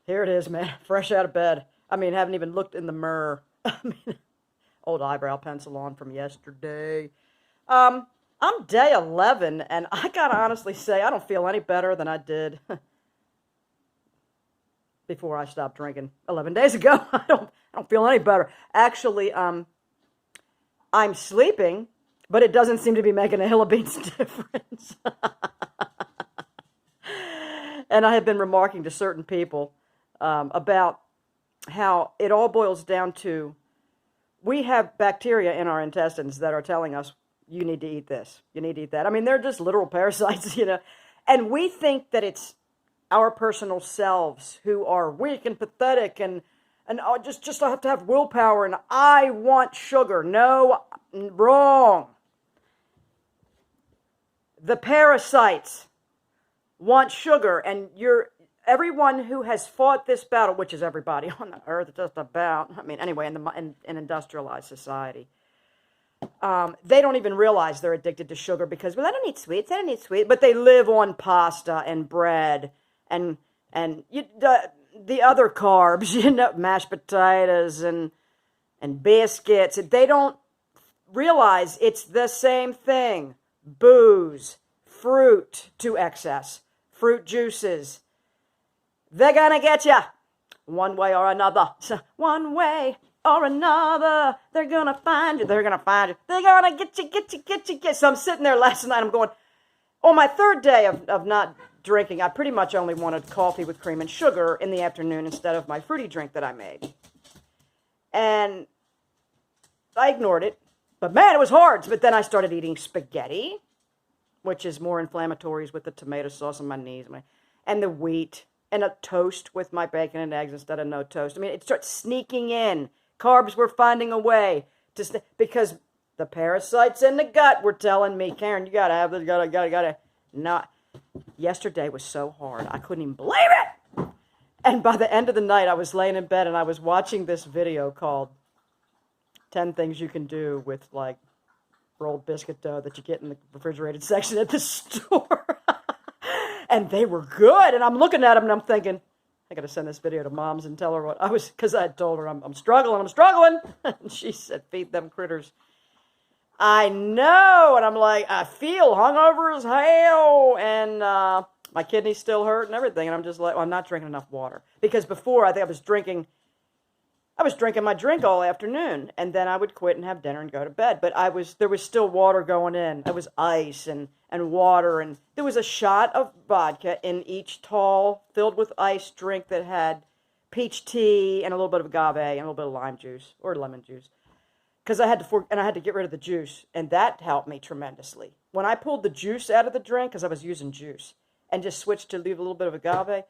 Here it is, man. Fresh out of bed. I mean, haven't even looked in the mirror. I mean, old eyebrow pencil on from yesterday. Um, I'm day 11, and I gotta honestly say, I don't feel any better than I did before I stopped drinking 11 days ago. I don't feel any better. Actually, I'm sleeping, but it doesn't seem to be making a hill of beans difference. And I have been remarking to certain people about how it all boils down to we have bacteria in our intestines that are telling us you need to eat this, you need to eat that. I mean, they're just literal parasites, and we think that it's our personal selves who are weak and pathetic and oh, just I have to have willpower and I want sugar. No, wrong. The parasites want sugar, and everyone who has fought this battle, which is everybody on the earth, just about. I mean, anyway, in industrialized society, they don't even realize they're addicted to sugar because, well, I don't eat sweets, I don't eat sweet, but they live on pasta and bread and the other carbs, mashed potatoes and biscuits. They don't realize it's the same thing. Booze, fruit to excess, fruit juices. They're gonna get you one way or another. One way or another, they're gonna find you. They're gonna find you. They're gonna get you. So I'm sitting there last night. I'm going, on my third day of not drinking, I pretty much only wanted coffee with cream and sugar in the afternoon instead of my fruity drink that I made. And I ignored it. But man, it was hard. But then I started eating spaghetti, which is more inflammatories with the tomato sauce on my knees, and the wheat, and a toast with my bacon and eggs instead of no toast. I mean, it starts sneaking in. Carbs were finding a way because the parasites in the gut were telling me, Karen, you gotta have this, gotta. Not. Yesterday was so hard. I couldn't even believe it. And by the end of the night, I was laying in bed and I was watching this video called 10 Things You Can Do with like rolled biscuit dough that you get in the refrigerated section at the store. And they were good. And I'm looking at them and I'm thinking, I got to send this video to Moms and tell her what I was, because I had told her I'm struggling. And she said, feed them critters. I know. And I'm like, I feel hungover as hell. And my kidneys still hurt and everything. And I'm just like, well, I'm not drinking enough water. Because before, I think I was drinking my drink all afternoon, and then I would quit and have dinner and go to bed. But there was still water going in. There was ice and water, and there was a shot of vodka in each tall, filled with ice drink that had peach tea and a little bit of agave and a little bit of lime juice or lemon juice. Because I had to get rid of the juice, and that helped me tremendously. When I pulled the juice out of the drink, because I was using juice, and just switched to leave a little bit of agave,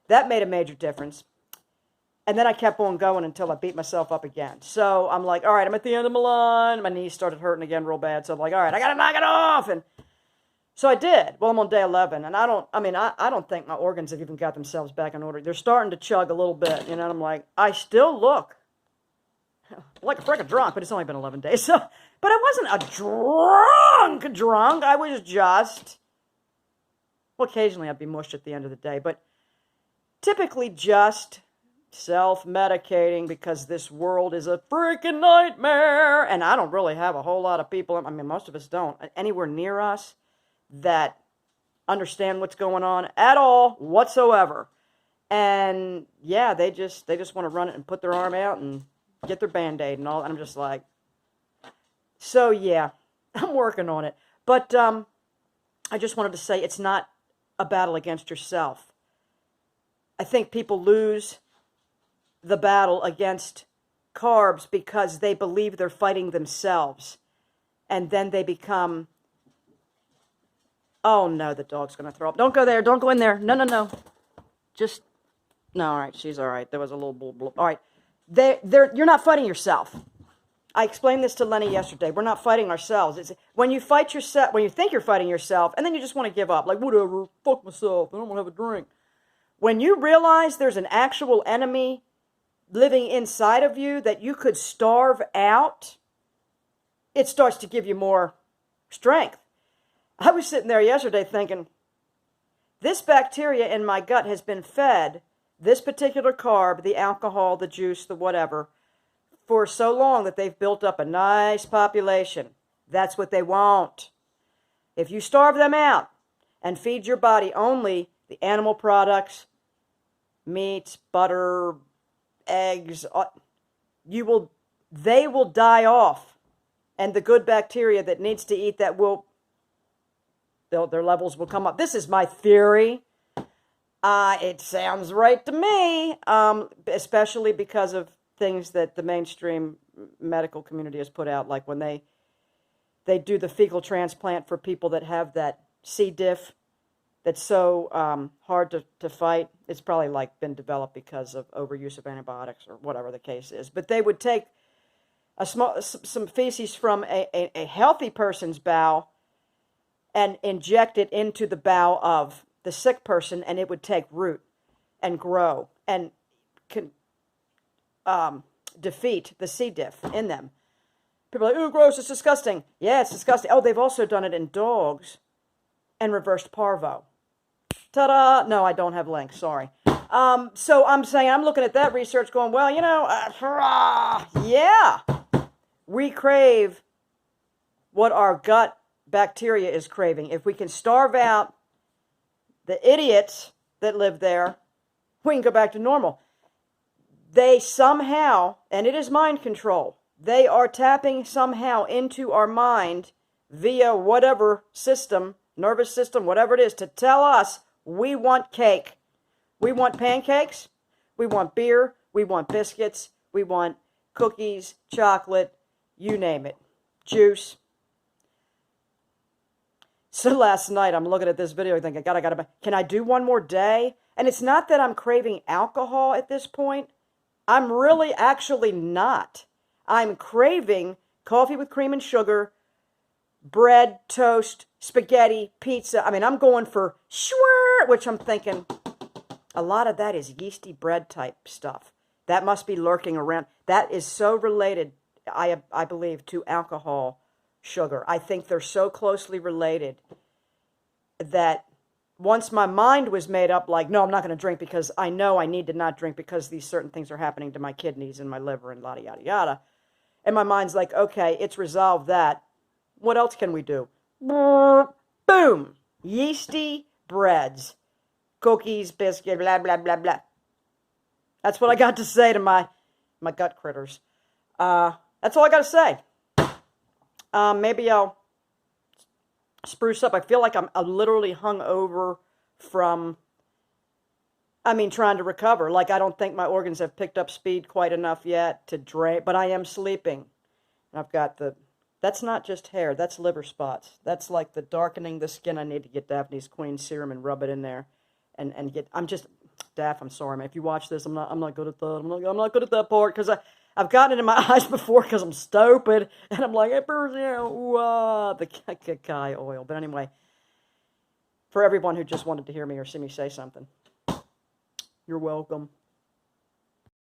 that made a major difference. And then I kept on going until I beat myself up again. So I'm like, all right, I'm at the end of my line. My knees started hurting again real bad. So I'm like, all right, I got to knock it off. And so I did. Well, I'm on day 11. And I don't think my organs have even got themselves back in order. They're starting to chug a little bit. And I'm like, I still look like a freaking drunk, but it's only been 11 days. So, but I wasn't a drunk. I was just, well, occasionally I'd be mushed at the end of the day. But typically just self-medicating because this world is a freaking nightmare. And I don't really have a whole lot of people, I mean, most of us don't, anywhere near us that understand what's going on at all whatsoever. And yeah, they just want to run it and put their arm out and get their Band-Aid and all. And I'm just like, so yeah, I'm working on it. But I just wanted to say it's not a battle against yourself. I think people lose the battle against carbs because they believe they're fighting themselves. And then they become, oh no, the dog's going to throw up. Don't go there. Don't go in there. No. Just, no, all right, she's all right. There was a little blub. All right. You're not fighting yourself. I explained this to Lenny yesterday. We're not fighting ourselves. It's when you fight yourself, when you think you're fighting yourself, and then you just want to give up. Like, whatever, fuck myself. I don't want to have a drink. When you realize there's an actual enemy living inside of you that you could starve out, it starts to give you more strength. I was sitting there yesterday thinking, this bacteria in my gut has been fed this particular carb, the alcohol, the juice, the whatever, for so long that they've built up a nice population. That's what they want. If you starve them out and feed your body only the animal products, meats, butter, eggs, they will die off. And the good bacteria that needs to eat that their levels will come up. This is my theory. It sounds right to me, especially because of things that the mainstream medical community has put out, like when they do the fecal transplant for people that have that C. diff that's so hard to fight. It's probably like been developed because of overuse of antibiotics or whatever the case is. But they would take some feces from a healthy person's bowel and inject it into the bowel of the sick person, and it would take root and grow and defeat the C. diff in them. People are like, "Ooh, gross, it's disgusting." Yeah, it's disgusting. Oh, they've also done it in dogs and reversed parvo. Ta-da! No, I don't have links, sorry. So I'm saying, I'm looking at that research going, well, yeah, we crave what our gut bacteria is craving. If we can starve out the idiots that live there, we can go back to normal. They somehow, and it is mind control, they are tapping somehow into our mind via whatever system, nervous system, whatever it is, to tell us we want cake. We want pancakes. We want beer. We want biscuits. We want cookies, chocolate, you name it, juice. So last night I'm looking at this video thinking, God, can I do one more day? And it's not that I'm craving alcohol at this point. I'm really actually not. I'm craving coffee with cream and sugar, bread, toast, spaghetti, pizza. I mean, I'm going for schwer, which I'm thinking a lot of that is yeasty bread type stuff. That must be lurking around. That is so related, I believe, to alcohol, sugar. I think they're so closely related that once my mind was made up, like, no, I'm not going to drink because I know I need to not drink because these certain things are happening to my kidneys and my liver and yada, yada, yada. And my mind's like, okay, it's resolved that. What else can we do? Boom! Yeasty breads, cookies, biscuit, blah, blah, blah, blah. That's what I got to say to my gut critters. That's all I got to say. Maybe I'll spruce up. I feel like I'm literally hung over from, trying to recover. Like, I don't think my organs have picked up speed quite enough yet to drain, but I am sleeping. And I've got that's not just hair, that's liver spots. That's like the darkening the skin. I need to get Daphne's Queen serum and rub it in there and get, Daph, I'm sorry, man. If you watch this, I'm not good at that. I'm not good at that part because I've gotten it in my eyes before because I'm stupid. And I'm like, the cacao oil. But anyway, for everyone who just wanted to hear me or see me say something, you're welcome.